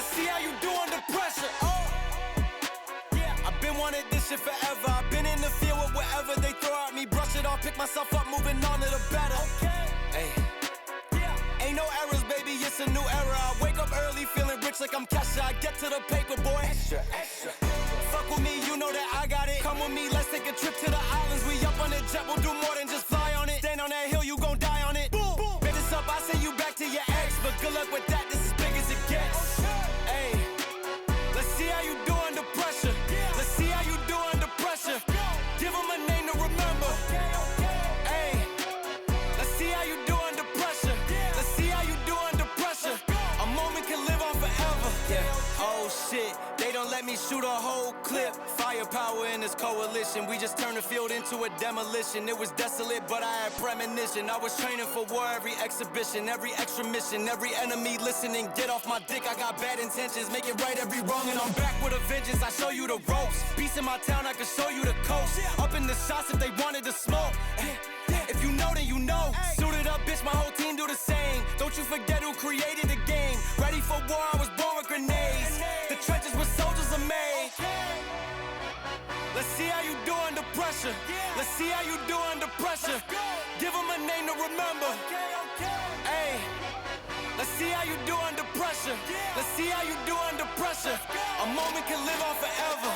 Let's see how you do under pressure. Oh, yeah. I've been wanting this shit forever. I've been in the field with whatever they throw at me. Brush it off, pick myself up, moving on to the better. Okay. Hey. Yeah. Ain't no errors, baby, it's a new era. I wake up early, feeling rich like I'm Kesha. I get to the paper, boy. Extra, extra. Fuck with me, you know that I got it. Come with me, let's take a trip to the islands. We up on the jet, we'll do more than just fly on it. Stand on that hill, you gon' die on it. Boom, boom. Bet this up, I send you back to your ex. But good luck with that, this is big as it gets. Hey, let's see how you do under pressure. Let's see how you do under pressure. Give them a name to remember. Hey, let's see how you do under pressure. Let's see how you do under pressure. A moment can live on forever. Yeah. Oh shit, they don't let me shoot a whole clip. Firepower in this coalition. We just turned the field into a demolition. It was desolate, but I had premonition. I was training for war, every exhibition, every extra mission, every enemy listening. Get off my dick, I got bad intentions. Make it right every wrong, and I'm back with a vengeance. I show you the ropes. Peace in my town, I can show you the coast. Up in the shots if they wanted to smoke. If you know, then you know. Suited up, bitch, my whole team do the same. Don't you forget who created the game. Ready for war, I was born with grenades. The trenches where soldiers are made. Let's see how you do under pressure. Let's see how you do under pressure. Give them a name to remember. Hey, let's see how you do under pressure. Let's see how you do under pressure. A moment can live on forever.